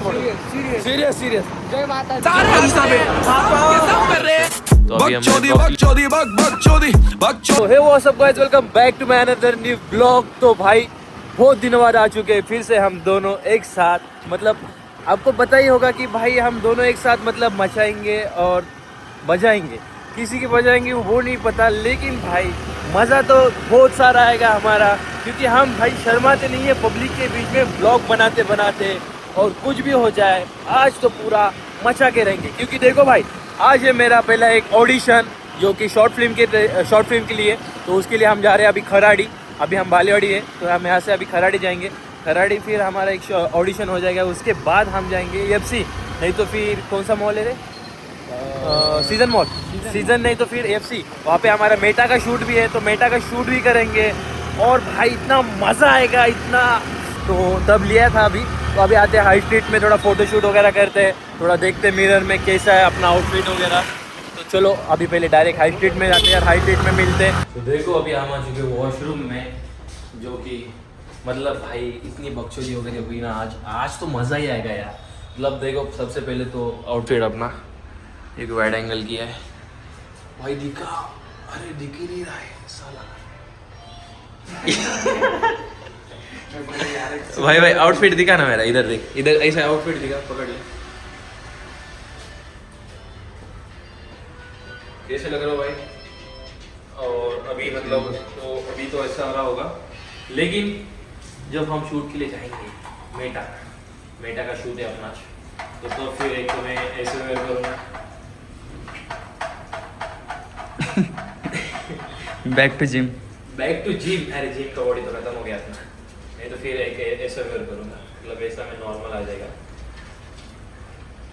Photo. Serious serious. जय माता दी। तो अभी हम तो hey what's up guys, welcome back to my another new blog. तो भाई बहुत दिनों बाद आ चुके हैं फिर से हम दोनों एक साथ। मतलब आपको पता ही होगा कि भाई हम दोनों एक साथ मतलब मचाएंगे और बजाएंगे। किसी की बजाएंगे वो नहीं पता, लेकिन भाई मज़ा तो बहुत सारा आएगा हमारा, क्योंकि हम भाई शर्माते नहीं है पब्लिक के बीच में ब्लॉग बनाते बनाते। और कुछ भी हो जाए आज तो पूरा मचा के रहेंगे, क्योंकि देखो भाई आज है मेरा पहला एक ऑडिशन जो कि शॉर्ट फिल्म के लिए। तो उसके लिए हम जा रहे हैं अभी खराड़ी। अभी हम बालीवाड़ी है तो हम यहाँ से अभी खराड़ी जाएंगे। खराड़ी फिर हमारा एक ऑडिशन हो जाएगा, उसके बाद हम जाएंगे एफसी, नहीं तो फिर कौन सा मॉल है रे, सीजन मॉल। सीजन नहीं तो फिर एफसी, वहाँ पे हमारा मेटा का शूट भी है, तो मेटा का शूट भी करेंगे। और भाई इतना मज़ा आएगा इतना, तो तब लिया था अभी। तो अभी आते हैं हाई स्ट्रीट में, थोड़ा फोटोशूट वगैरह करते हैं, थोड़ा देखते हैं मिरर में कैसा है अपना आउटफिट वगैरह। तो चलो अभी पहले डायरेक्ट हाई स्ट्रीट में जाते हैं यार, हाई स्ट्रीट में मिलते हैं। तो देखो अभी हम आ चुके वॉशरूम में, जो कि मतलब भाई इतनी बकचोदी हो गई अभी ना, आज तो मज़ा ही आएगा यार। मतलब देखो सबसे पहले तो आउटफिट अपना एक वाइड एंगल किया है भाई, दिखा, अरे दिख ही नहीं रहा है साला। भाई भाई आउटफिट दिखा ना मेरा, इधर देख, इधर ऐसा आउटफिट दिखा, पकड़ ले। कैसे लग रहा हो भाई? और अभी मतलब तो अभी तो ऐसा आ रहा होगा, लेकिन जब हम शूट के लिए जाएंगे मेटा का शूट है अपना, तो फिर एक तो मैं ऐसे वेयर करूँगा। Back to gym. अरे जिम का बॉडी तो खत्म हो गया था, नहीं तो फिर एक ऐसा वेयर करूँगा, मतलब ऐसा में नॉर्मल आ जाएगा।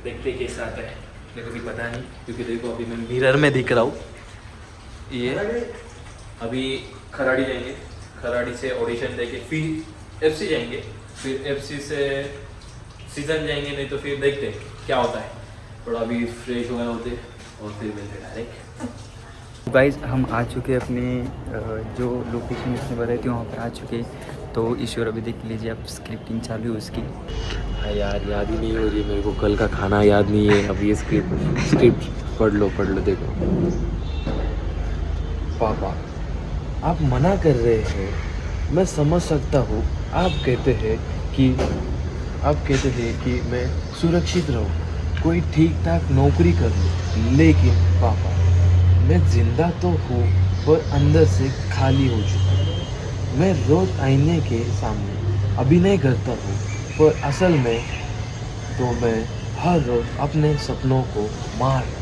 देखते कैसा आता है, मेरे को भी पता नहीं, क्योंकि देखो अभी मैं मिरर में दिख रहा हूँ। ये अभी खराड़ी जाएंगे, खराड़ी से ऑडिशन देके फिर एफसी जाएंगे, फिर एफसी से सीजन जाएंगे, नहीं तो फिर देखते क्या होता है। थोड़ा अभी फ्रेश हो गए होते और फिर मिलते डायरेक्ट। गाइस हम आ चुके हैं अपने जो लोकेशन इसमें बताई थी वहाँ पर आ चुके। तो ईश्वर अभी देख लीजिए, आप स्क्रिप्टिंग चालू है उसकी। हाँ यार याद ही नहीं हो रही मेरे को, कल का खाना याद नहीं है। अब ये स्क्रिप्ट पढ़ लो देखो। पापा आप मना कर रहे हैं, मैं समझ सकता हूँ। आप कहते हैं कि मैं सुरक्षित रहूँ, कोई ठीक ठाक नौकरी कर लूँ, लेकिन पापा मैं जिंदा तो हूँ पर अंदर से खाली हो चुका हूँ। मैं रोज आईने के सामने अभिनय करता हूँ, पर असल में तो मैं हर रोज अपने सपनों को मार रहा हूँ।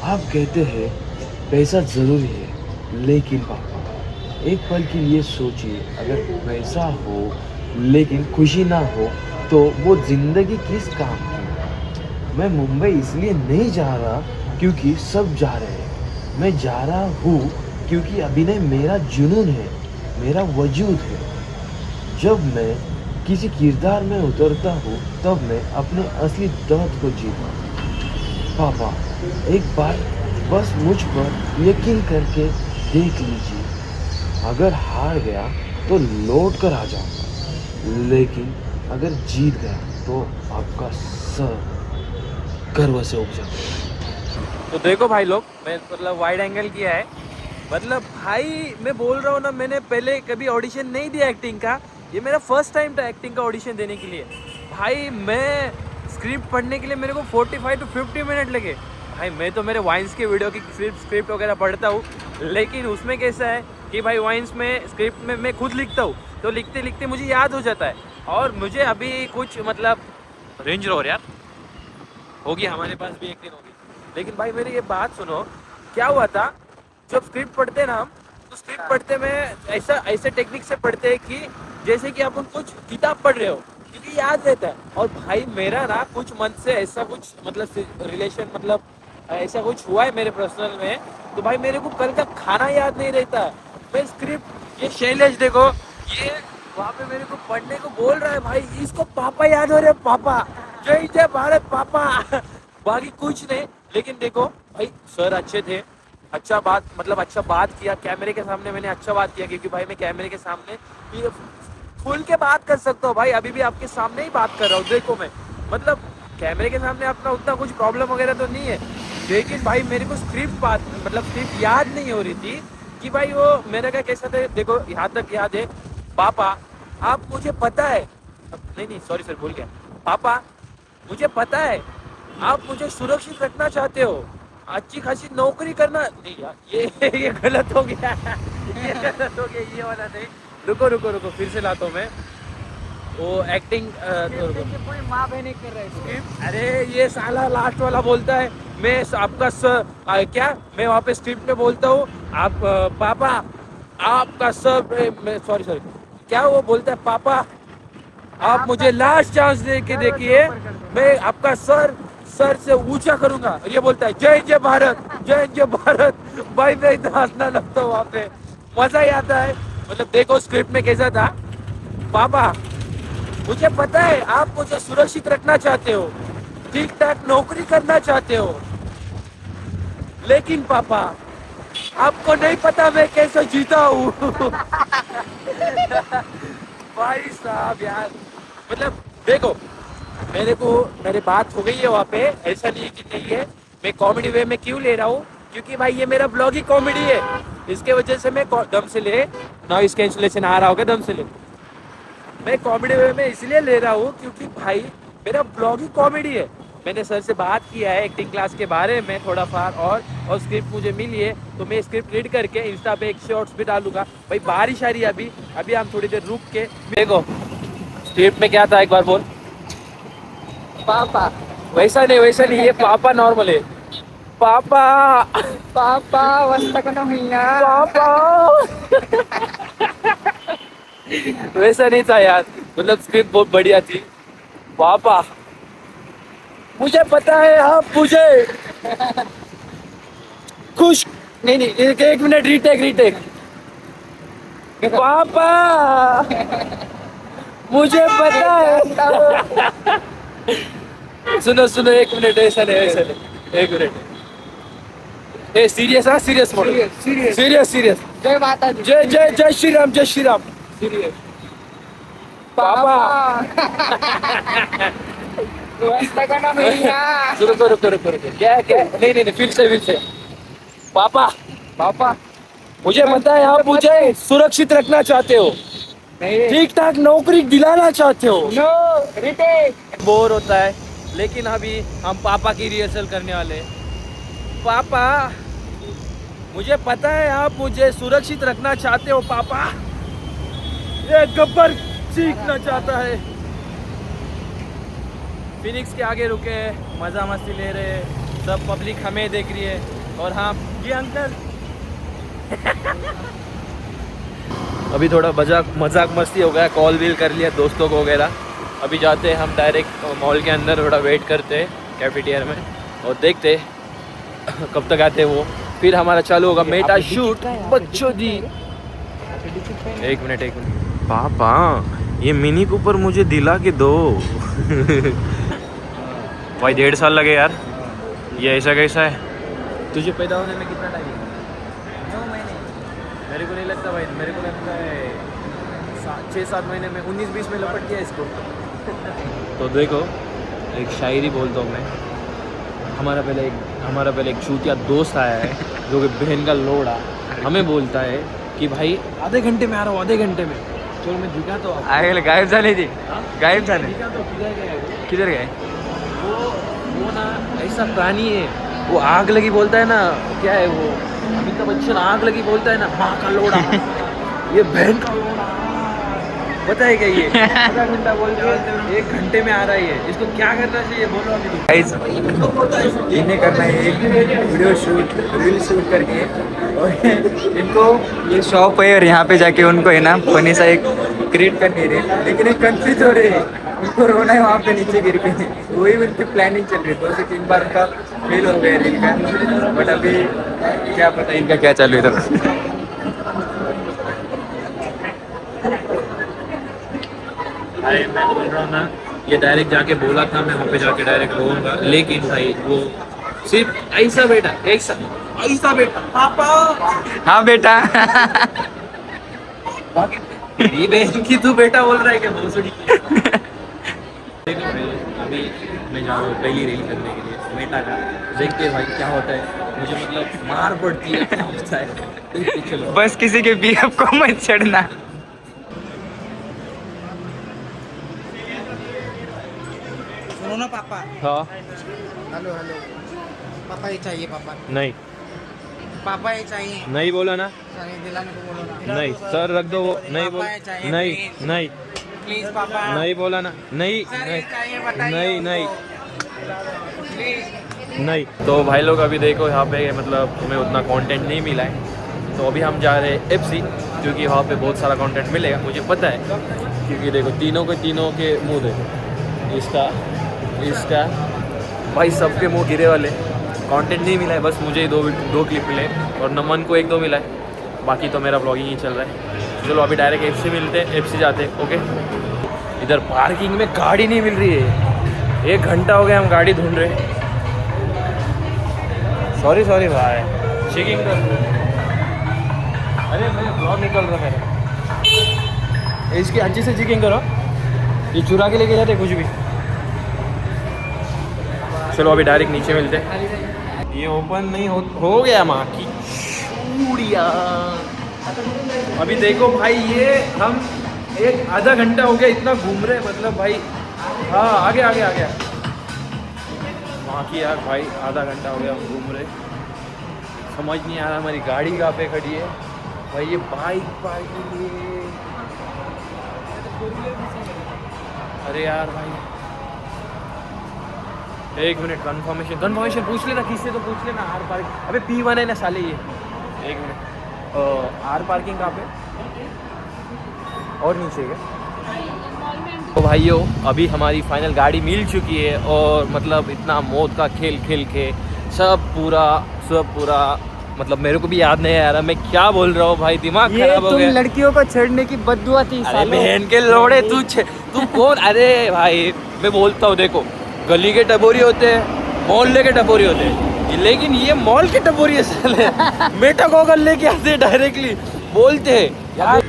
आप कहते हैं पैसा ज़रूरी है, लेकिन पापा एक पल के लिए सोचिए, अगर पैसा हो लेकिन खुशी ना हो तो वो ज़िंदगी किस काम की। मैं मुंबई इसलिए नहीं जा रहा क्योंकि सब जा रहे हैं, मैं जा रहा हूँ क्योंकि अभिनय मेरा जुनून है, मेरा वजूद है। जब मैं किसी किरदार में उतरता हूँ तब मैं अपने असली दर्द को जीता हूँ। पापा एक बार बस मुझ पर यकीन करके देख लीजिए, अगर हार गया तो लौट कर आ जाऊँगा, लेकिन अगर जीत गया तो आपका सर गर्व से उग जाऊँगा। तो देखो भाई लोग, मैं मतलब वाइड एंगल किया है। मतलब भाई मैं बोल रहा हूँ ना, मैंने पहले कभी ऑडिशन नहीं दिया एक्टिंग का, ये मेरा फर्स्ट टाइम था एक्टिंग का ऑडिशन देने के लिए। भाई मैं स्क्रिप्ट पढ़ने के लिए मेरे को 45 to 50 मिनट लगे। भाई मैं तो मेरे वाइन्स के वीडियो की स्क्रिप्ट वगैरह पढ़ता हूँ, लेकिन उसमें कैसा है कि भाई वाइन्स में स्क्रिप्ट में मैं खुद लिखता हूँ, तो लिखते लिखते मुझे याद हो जाता है। और मुझे अभी कुछ मतलब रेंज रोवर यार होगी, हमारे पास भी एक दिन होगी। लेकिन भाई मेरी ये बात सुनो, क्या हुआ था जब स्क्रिप्ट पढ़ते हैं ना हम, तो स्क्रिप्ट पढ़ते में ऐसे टेक्निक से पढ़ते हैं कि जैसे कि अपन कुछ किताब पढ़ रहे हो, क्योंकि याद रहता है। और भाई मेरा ना कुछ मन से ऐसा कुछ मतलब रिलेशन, मतलब ऐसा कुछ हुआ है मेरे पर्सनल में, तो भाई मेरे को कल का खाना याद नहीं रहता। मैं स्क्रिप्ट, ये शैलेश देखो, ये वहाँ पे मेरे को पढ़ने को बोल रहा है, भाई इसको पापा याद हो रहे, पापा जय जय भारत पापा। बाकी कुछ नहीं, लेकिन देखो भाई सर अच्छे थे, अच्छा बात किया कैमरे के सामने, मैंने अच्छा बात किया, क्योंकि भाई मैं कैमरे के सामने खुल के बात कर सकता हूँ। भाई अभी भी आपके सामने ही बात कर रहा हूँ, देखो मैं मतलब कैमरे के सामने अपना उतना कुछ प्रॉब्लम वगैरह तो नहीं है, लेकिन भाई मेरे को स्क्रिप्ट बात मतलब स्क्रिप्ट याद नहीं हो रही थी कि भाई वो मेरे का कैसा था। देखो यहाँ तक याद है, पापा आप मुझे पता है, नहीं नहीं सॉरी सर भूल गया, पापा मुझे पता है आप मुझे सुरक्षित रखना चाहते हो, अच्छी खासी नौकरी करना नहीं यार, ये गलत हो गया ये गलत हो गया, ये वाला नहीं। रुको रुको रुको फिर से लाता हूँ मैं वो एक्टिंग। कोई माँ बहन कर रहा है। अरे ये साला लास्ट वाला बोलता है मैं आपका क्या मैं वहाँ पे स्क्रिप्ट में बोलता हूँ आप पापा आपका सर, सॉरी सॉरी क्या वो बोलता है, पापा आप मुझे लास्ट चांस दे के देखिए, मैं आपका सर से ऊंचा करूंगा। और ये बोलता है जय जय भारत जय जय भारत। भाई मैं इतना हंसना लगता हूँ वहाँ पे, मजा ही आता है। मतलब देखो स्क्रिप्ट में कैसा था, पापा मुझे पता है आप मुझे सुरक्षित रखना चाहते हो, ठीक ठाक नौकरी करना चाहते हो, लेकिन पापा आपको नहीं पता मैं कैसे जीता हूँ भाई साहब यार, मतलब देखो मेरे बात हो गई है वहाँ पे, ऐसा नहीं है कि नहीं है। मैं कॉमेडी वे में क्यों ले रहा हूँ, क्योंकि भाई ये मेरा ब्लॉग ही कॉमेडी है, इसके वजह से मैं दम से ले नॉइस कैंसलेशन आ रहा होगा दम से ले, मैं कॉमेडी वे में इसलिए ले रहा हूँ क्योंकि भाई मेरा ब्लॉग ही कॉमेडी है। मैंने सर से बात किया है एक्टिंग क्लास के बारे में थोड़ा फार, और स्क्रिप्ट मुझे मिली है तो मैं स्क्रिप्ट रीड करके इंस्टा पे एक शॉर्ट्स भी डालूंगा। भाई बारिश आ रही है अभी हम थोड़ी देर रुक के देखो स्क्रिप्ट में क्या था एक बार बोल। पापा वैसा नहीं ये पापा नॉर्मल है, पापा पापा वस्ता को ना पापा वैसा नहीं था यार, मतलब स्क्रिप्ट बहुत बढ़िया थी। पापा मुझे पता है आप मुझे खुश नहीं एक मिनट रीटेक पापा मुझे पता है सुनो एक मिनट, ऐसा नहीं एक minute, a serious mode, serious जय माता दी जय श्री राम सीरियस पापा वस्ता को ना रुको क्या नहीं फिर से पापा मुझे पता है आप मुझे सुरक्षित रखना चाहते हो, ठीक ठाक नौकरी दिलाना चाहते हो। नो रिटेक बोर होता है, लेकिन अभी हम पापा की रिहर्सल करने वाले हैं। पापा मुझे पता है आप मुझे सुरक्षित रखना चाहते हो, पापा ये गब्बर सीखना चाहता है। फिनिक्स के आगे रुके मजा मस्ती ले रहे, सब पब्लिक हमें देख रही है, और हाँ ये अंकल अभी थोड़ा मजाक मस्ती हो गया, कॉल व्हील कर लिया दोस्तों को वगैरह। अभी जाते हैं हम डायरेक्ट मॉल के अंदर, थोड़ा वेट करते हैं कैफेटेरिया में और देखते कब तक आते हैं वो, फिर हमारा चालू होगा मेटा शूट बच्चों दी। एक मिनट पापा ये मिनी कूपर मुझे दिला के दो भाई 1.5 साल लगे यार, ये ऐसा कैसा है? तुझे पैदा होने में कितना टाइम लगा? 9 महीने मेरे को नहीं लगता भाई, मेरे को लगता है 6-7 महीने में 19-20 में लपट गया इसको तो देखो एक शायरी बोलता हूँ मैं, हमारा पहले एक चूतिया दोस्त आया है जो कि बहन का लोड़ा हमें बोलता है कि भाई आधे घंटे में आ रहा हूँ, आधे घंटे में। चलो मैं दिखा तो गायब झाले थी, गायब झाले दिखा तो किधर गए? वो ना ऐसा प्राणी है, वो आग लगी बोलता है ना, क्या है वो अमिताभ बच्चन आग लगी बोलता है ना, माँ का लोड़ा ये बहन का लोड़ा, पता है क्या ये आधा घंटा बोलते हैं 1 घंटे में आ रहा है ये, इसको क्या करना चाहिए बोलो अभी तुम। गाइस इन्हें करना है एक वीडियो शूट रील शूट करके, और इनको ये शॉप है और यहाँ पे जाके उनको है ना फनी सा एक क्रिएट करनी है, लेकिन एक कंफ्यूज हो रहे हैं, उनको रोना है वहाँ पे नीचे गिर के, वही उनकी प्लानिंग चल रही है। 2 से 3 बार उनका फेल हो गया रील का, बट अभी क्या पता इनका क्या चालू है तब। अरे मैं बोल रहा हूँ ना, ये डायरेक्ट जाके बोला था मैं वहाँ पे जाके डायरेक्ट रोऊंगा, लेकिन भाई वो सिर्फ ऐसा बेटा पापा हाँ बेटा बाकी तेरी बहन की तू बेटा बोल रहा है क्या भोसड़ी अभी मैं जा रहा हूँ पहली रील करने के लिए मेटा का। देखते हैं भाई क्या होता है, मुझे मतलब मार पड़ती है क्या होता है। चलो बस किसी के बीएफ को मत चढ़ना। सुनो ना पापा। हाँ हेलो हेलो पापा ये चाहिए पापा। नहीं पापा ये चाहिए। नहीं बोला ना, चाहिए दिलाने को बोलो ना। नहीं सर रख दो वो, नहीं बोल, नहीं नहीं प्लीज पापा। नहीं बोला ना, नहीं सर ये नहीं चाहिए बताइए नहीं नहीं प्लीज। नहीं। तो भाई लोग अभी देखो यहाँ पे मतलब हमें उतना कंटेंट नहीं मिला है, तो अभी हम जा रहे हैं एफसी, क्योंकि वहाँ पे बहुत सारा कंटेंट मिलेगा मुझे पता है। क्योंकि देखो तीनों के मुंह देखो, इसका भाई सबके मुंह गिरे वाले, कंटेंट नहीं मिला है, बस मुझे ही दो क्लिप मिले और नमन को 1-2 मिला है, बाकी तो मेरा ब्लॉगिंग ही चल रहा है। चलो अभी डायरेक्ट एफसी मिलते हैं, एफसी जाते हैं। ओके, इधर पार्किंग में गाड़ी नहीं मिल रही है, 1 घंटा हो गया हम गाड़ी ढूंढ रहे हैं। सॉरी भाई, चेकिंग कर। अरे मेरे ब्लॉग निकल रहा मेरा, इसकी अच्छी से चेकिंग करो, ये चुरा के लेके जाते कुछ भी। चलो अभी डायरेक्ट नीचे मिलते हैं। ये ओपन नहीं हो गया माँ की चूड़िया। अभी देखो भाई ये हम 1-आधा घंटा हो गया इतना घूम रहे, मतलब भाई हाँ आगे वहाँ की यार भाई, आधा घंटा हो गया हम घूम रहे, समझ नहीं आ रहा हमारी गाड़ी कहाँ पे खड़ी है भाई। ये बाइक पार्किंग है, अरे यार भाई 1 मिनट, कंफर्मेशन पूछ लेना किससे, तो पूछ लेना आर पार्किंग। अबे P1 है ना साले ये। 1 मिनट, आर पार्किंग कहाँ पे और नीचे है। तो भाइयों अभी हमारी फाइनल गाड़ी मिल चुकी है, और मतलब इतना मौत का खेल के सब पूरा मतलब मेरे को भी याद नहीं आ रहा मैं क्या बोल रहा हूँ भाई, दिमाग खराब हो गया। लड़कियों को छेड़ने की बद्दुआ थी। अरे बहन के लोड़े तू कौन? अरे भाई मैं बोलता हूँ, देखो गली के टपोरी होते हैं, मोहल्ले के टपोरी होते हैं, लेकिन ये मॉल के टपोरी है साले। मेटा गोगल लेके आते हैं, डायरेक्टली बोलते हैं यार।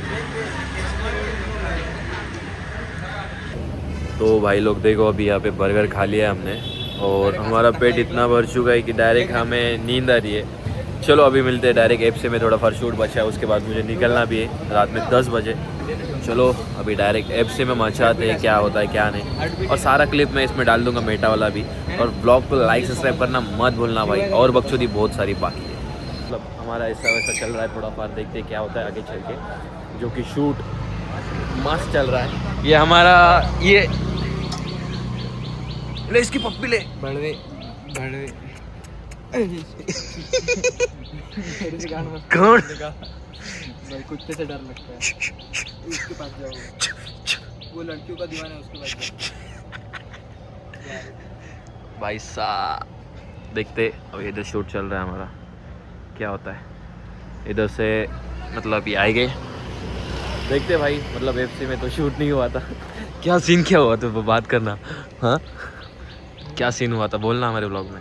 तो भाई लोग देखो अभी यहाँ पे बर्गर खा लिया हमने, और हमारा पेट इतना भर चुका है कि डायरेक्ट हमें नींद आ रही है। चलो अभी मिलते हैं डायरेक्ट एफसी में, थोड़ा फर्स्ट शूट बचा है, उसके बाद मुझे निकलना भी है रात में 10 बजे। चलो अभी डायरेक्ट एफसी में मचाते हैं, क्या होता है क्या नहीं, और सारा क्लिप मैं इसमें डाल दूंगा मेटा वाला भी। और ब्लॉग को लाइक सब्सक्राइब करना मत भूलना भाई, और बकचोदी बहुत सारी बाकी है। मतलब हमारा ऐसा वैसा चल रहा है, थोड़ा फार देखते हैं क्या होता है आगे चल के, जो कि शूट मस्त चल रहा है। ये हमारा ये ले इसकी पप्पी ले बड़वे कौन कुत्ते से डर लगता है, उसके पास जाओ, वो लड़कियों का दीवाना है, उसके पास जाओ। भाई साहब देखते अब इधर शूट चल रहा है हमारा, क्या होता है इधर से, मतलब ये आए गए देखते भाई। मतलब एफसी में तो शूट नहीं हुआ था, क्या सीन क्या हुआ तो बात करना। हाँ क्या सीन हुआ था बोलना हमारे ब्लॉग में।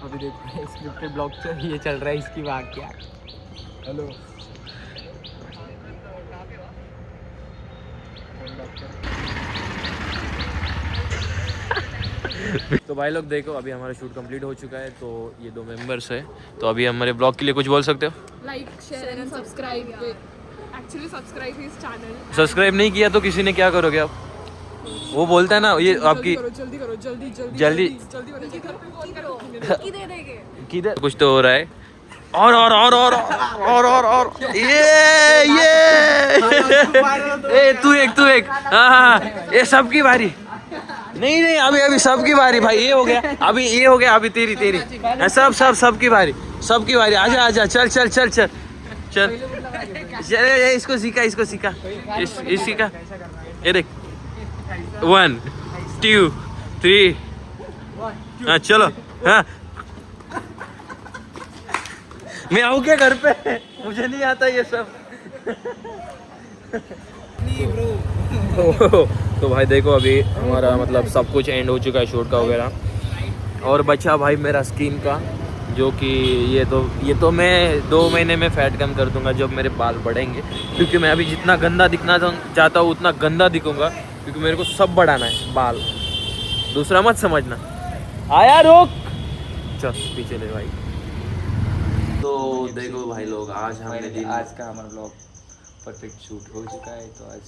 अभी देखो स्क्रिप्टेड ब्लॉग से ये चल रहा है, इसकी वाक्या। हेलो तो भाई लोग देखो अभी हमारा शूट कंप्लीट हो चुका है, तो ये 2 मेंबर्स है, तो अभी हमारे ब्लॉग के लिए कुछ बोल सकते हो? Like, share and subscribe. Actually, subscribe his channel. Subscribe नहीं किया तो किसी ने क्या करोगे आप? वो बोलता है ना ये आपकी जल्दी करो जल्दी दे देंगे। किधर कुछ तो हो रहा है, और ये तू एक हाँ ये सबकी बारी, नहीं अभी सबकी बारी भाई, ये हो गया अभी तेरी सबकी बारी आजा चल इसको सीखा इसी का ये देख 1 2 3 हाँ चलो हाँ मैं आऊँ क्या घर पे, मुझे नहीं आता ये सब। तो भाई देखो अभी हमारा मतलब सब कुछ एंड हो चुका है शूट का वगैरह, और बचा भाई मेरा स्किन का, जो कि ये तो मैं 2 महीने में फैट कम कर दूंगा जब मेरे बाल बढ़ेंगे, क्योंकि मैं अभी जितना गंदा दिखना चाहता हूँ उतना गंदा दिखूंगा, क्योंकि मेरे को सब बढ़ाना है बाल, दूसरा मत समझना। आया रोक, चल पीछे ले भाई। तो देखो भाई लोग, आज हमने दिन आज का हमारा ब्लॉग परफेक्ट शूट हो चुका है। तो आज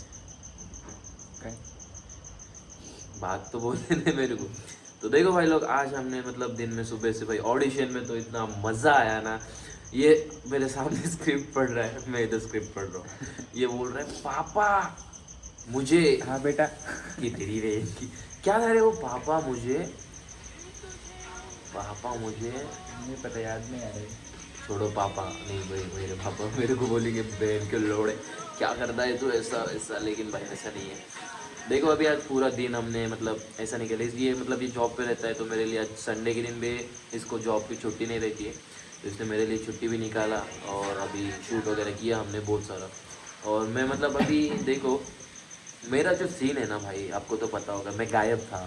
बात तो बोलने दे मेरे को। तो देखो भाई लोग, आज हमने मतलब दिन में सुबह से भाई ऑडिशन में तो इतना मज़ा आया ना। ये मेरे सामने स्क्रिप्ट पढ़ रहा है, मैं इधर स्क्रिप्ट पढ़ रहा हूँ। ये बोल रहा है पापा मुझे, हाँ बेटा, ये तेरी रे क्या था रे वो, पापा मुझे नहीं पता, याद नहीं आ रही। छोड़ो पापा नहीं भाई, मेरे पापा मेरे को बोलेंगे बहन के लोड़े क्या करता है तो ऐसा ऐसा, लेकिन भाई ऐसा नहीं है। देखो अभी आज पूरा दिन हमने मतलब ऐसा नहीं किया, ये मतलब ये जॉब पे रहता है तो मेरे लिए आज संडे के दिन भी इसको जॉब की छुट्टी नहीं रहती है, तो इसने मेरे लिए छुट्टी भी निकाला और अभी शूट वगैरह किया हमने बहुत सारा। और मैं मतलब अभी देखो मेरा जो सीन है ना भाई, आपको तो पता होगा मैं गायब था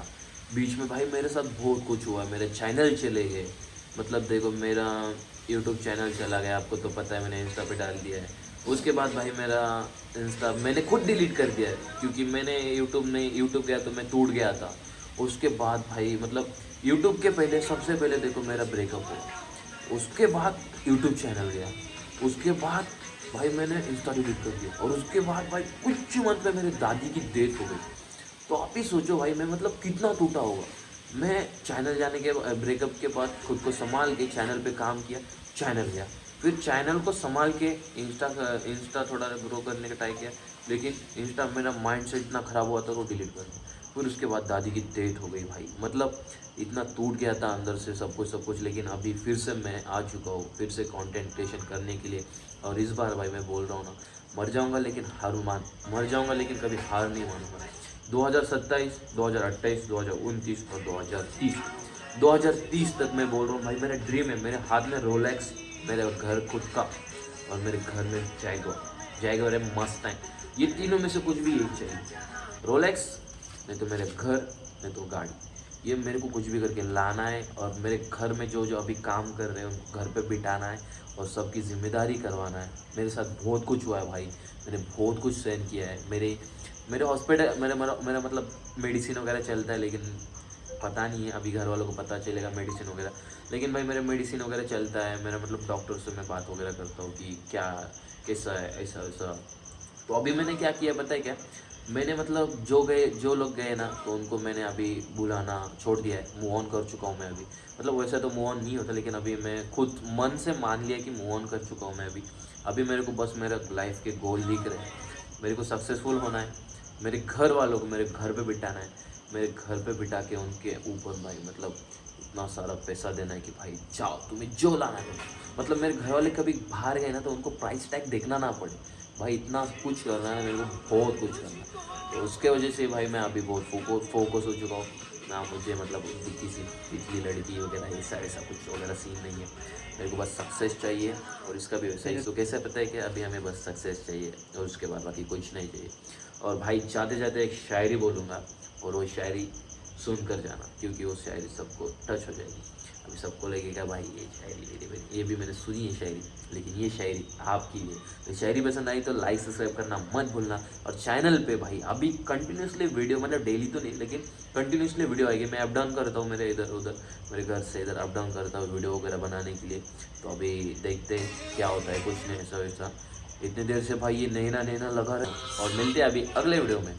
बीच में भाई, मेरे साथ बहुत कुछ हुआ, मेरे चैनल चले गए, मतलब देखो मेरा यूट्यूब चैनल चला गया, आपको तो पता है मैंने इंस्टा पे डाल दिया है। उसके बाद भाई मेरा इंस्टा मैंने खुद डिलीट कर दिया है, क्योंकि मैंने यूट्यूब गया तो मैं टूट गया था। उसके बाद भाई मतलब यूट्यूब के पहले सबसे पहले देखो मेरा ब्रेकअप हुआ, उसके बाद यूट्यूब चैनल गया, उसके बाद भाई मैंने इंस्टा डिलीट कर दिया, और उसके बाद भाई कुछ मंथ में मेरे दादी की डेथ हो गई। तो आप ही सोचो भाई मैं मतलब कितना टूटा होगा। मैं चैनल जाने के ब्रेकअप के बाद खुद को संभाल के चैनल पे काम किया, चैनल गया, फिर चैनल को संभाल के इंस्टा थोड़ा ग्रो करने का ट्राई किया, लेकिन इंस्टा मेरा माइंड से इतना ख़राब हुआ था वो डिलीट कर दिया। फिर उसके बाद दादी की डेथ हो गई भाई, मतलब इतना टूट गया था अंदर से सब कुछ। लेकिन अभी फिर से मैं आ चुका हूँ फिर से कंटेंट क्रिएशन करने के लिए। और इस बार भाई मैं बोल रहा हूँ ना, मर जाऊँगा लेकिन कभी हार नहीं मानूंगा। 2027, 2028, 2029 और 2030 तक मैं बोल रहा हूँ भाई, मेरा ड्रीम है मेरे हाथ में रोलेक्स, मेरे घर खुद का, और मेरे घर में जैगवार है, मस्टैंग, ये तीनों में से कुछ भी एक चाहिए। रोलेक्स नहीं तो मेरे घर, नहीं तो गाड़ी, ये मेरे को कुछ भी करके लाना है। और मेरे घर में जो अभी काम कर रहे हैं उनको घर पे बिठाना है और सबकी जिम्मेदारी करवाना है। मेरे साथ बहुत कुछ हुआ है भाई, मैंने बहुत कुछ सहन किया है। मेरे हॉस्पिटल मेरा मतलब मेडिसिन वगैरह चलता है, लेकिन पता नहीं है अभी घर वालों को पता चलेगा मेडिसिन वगैरह, लेकिन भाई मेरा मेडिसिन वगैरह चलता है। मेरा मतलब डॉक्टर से मैं बात वगैरह करता हूँ कि क्या कैसा है, ऐसा वैसा। तो अभी मैंने क्या किया पता है क्या, मैंने मतलब जो लोग गए ना तो उनको मैंने अभी बुलाना छोड़ दिया है, मूव ऑन कर चुका हूँ मैं अभी। मतलब वैसा तो मूव ऑन नहीं होता, लेकिन अभी मैं खुद मन से मान लिया कि मूव ऑन कर चुका हूँ मैं अभी मेरे को बस मेरा लाइफ के गोल दिख रहे हैं, मेरे को सक्सेसफुल होना है, मेरे घर वालों को मेरे घर पे बिठाना है, मेरे घर पे बिठा के उनके ऊपर भाई मतलब इतना सारा पैसा देना है कि भाई जाओ तुम्हें जो लाना है। मतलब मेरे घर वाले कभी बाहर गए ना तो उनको प्राइस टैग देखना ना पड़े भाई, इतना कुछ करना है मेरे को, बहुत कुछ करना है। तो उसके वजह से भाई मैं अभी बहुत फोकस हो चुका हूँ ना। मुझे मतलब किसी पिछली लड़की वगैरह ऐसा कुछ वगैरह सीन नहीं है, मेरे को बस सक्सेस चाहिए। और इसका भी वैसा ही, तो कैसे पता है कि अभी हमें बस सक्सेस चाहिए और उसके बाद बाकी कुछ नहीं चाहिए। और भाई जाते जाते एक शायरी बोलूँगा और वो शायरी सुन कर जाना, क्योंकि वो शायरी सबको टच हो जाएगी। अभी सबको लगेगा भाई ये शायरी ये भी मैंने सुनी है शायरी, लेकिन ये शायरी आपकी है। तो शायरी पसंद आई तो लाइक सब्सक्राइब करना मत भूलना। और चैनल पे भाई अभी कंटिन्यूसली वीडियो, मतलब डेली तो नहीं लेकिन कंटिन्यूसली वीडियो आएगी। मैं अप डाउन करता हूँ मेरे इधर उधर, मेरे घर से इधर अप डाउन करता हूँ वीडियो वगैरह बनाने के लिए। तो अभी देखते हैं क्या होता है, कुछ नहीं ऐसा वैसा। इतनी देर से भाई ये नैना लगा रहे, और मिलते हैं अभी अगले वीडियो में।